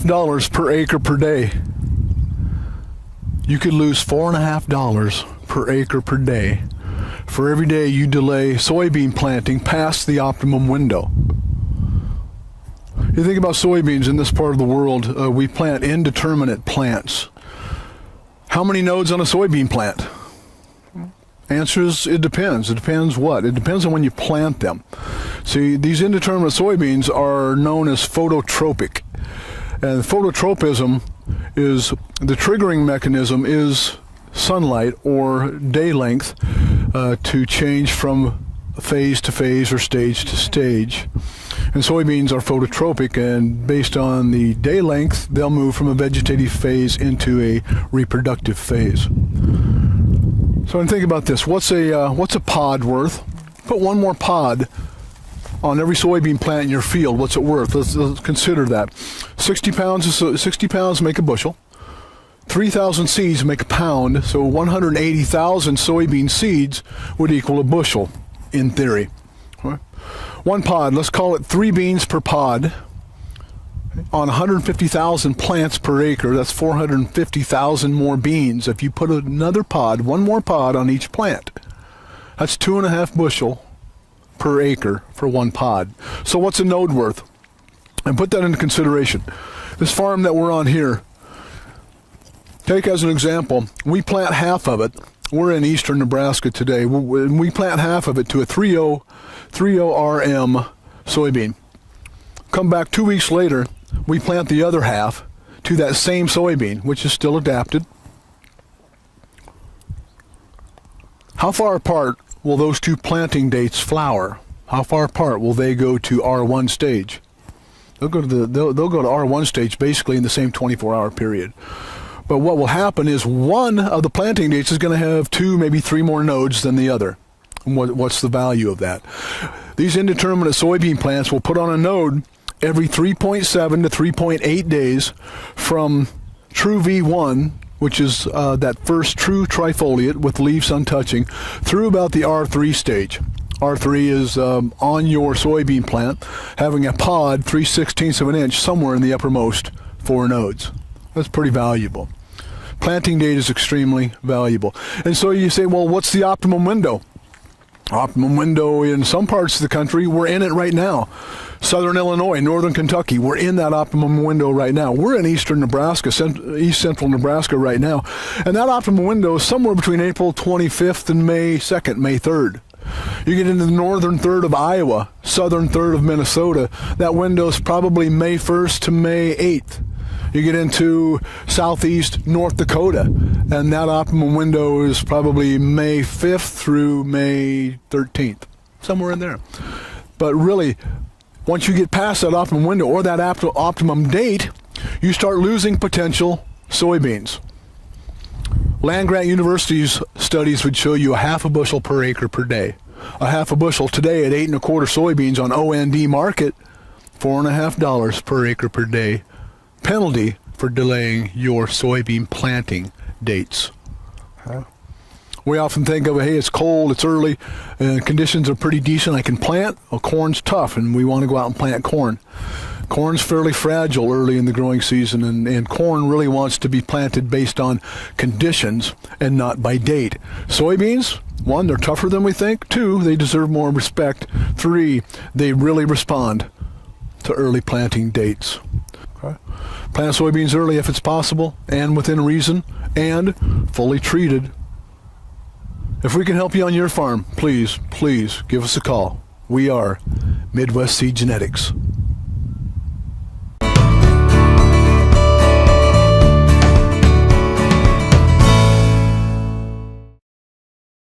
$4.50 per acre per day. You could lose $4.50 per acre per day for every day you delay soybean planting past the optimum window. You think about soybeans in this part of the world, we plant indeterminate plants. How many nodes on a soybean plant? Answer is, it depends. It depends what? It depends on when you plant them. See, these indeterminate soybeans are known as phototropic. And phototropism is, the triggering mechanism is sunlight or day length to change from phase to phase or stage to stage. And soybeans are phototropic, and based on the day length, they'll move from a vegetative phase into a reproductive phase. So think about this. What's a pod worth? Put one more pod on every soybean plant in your field. What's it worth? Let's consider that. 60 pounds make a bushel. 3,000 seeds make a pound. So 180,000 soybean seeds would equal a bushel, in theory. One pod, let's call it 3 beans per pod. On 150,000 plants per acre, that's 450,000 more beans. If you put another pod, one more pod on each plant, that's 2.5 bushel per acre for one pod. So what's a node worth? And put that into consideration. This farm that we're on here, take as an example, we plant half of it. We're in eastern Nebraska today. We plant half of it to a 3.0 RM soybean. Come back 2 weeks later, we plant the other half to that same soybean, which is still adapted. How far apart will those two planting dates flower? How far apart will they go to R1 stage? They'll go to R1 stage basically in the same 24-hour period. But what will happen is one of the planting dates is going to have 2, maybe 3 more nodes than the other. And what's the value of that? These indeterminate soybean plants will put on a node every 3.7 to 3.8 days from true V1, which is that first true trifoliate with leaves untouching, through about the R3 stage. R3 is on your soybean plant, having a pod 3/16 of an inch somewhere in the uppermost 4 nodes. That's pretty valuable. Planting date is extremely valuable. And so you say, well, what's the optimum window? Optimum window in some parts of the country, we're in it right now. Southern Illinois, northern Kentucky, we're in that optimum window right now. We're in eastern Nebraska, east central Nebraska right now. And that optimum window is somewhere between April 25th and May 2nd, May 3rd. You get into the northern third of Iowa, southern third of Minnesota, that window is probably May 1st to May 8th. You get into southeast North Dakota, and that optimum window is probably May 5th through May 13th, somewhere in there. But really, once you get past that optimum window or that optimum date, you start losing potential soybeans. Land-grant universities studies would show you a 1/2 bushel per acre per day. A 1/2 bushel today at 8 1/4 soybeans on OND market, $4.50 per acre per day. Penalty for delaying your soybean planting dates. We often think of, hey, it's cold, it's early, conditions are pretty decent, I can plant. Well, corn's tough, and we want to go out and plant corn. Corn's fairly fragile early in the growing season, and corn really wants to be planted based on conditions and not by date. Soybeans, 1, they're tougher than we think. 2, they deserve more respect. 3, they really respond to early planting dates. Plant soybeans early if it's possible and within reason and fully treated. If we can help you on your farm, please give us a call. We are Midwest Seed Genetics.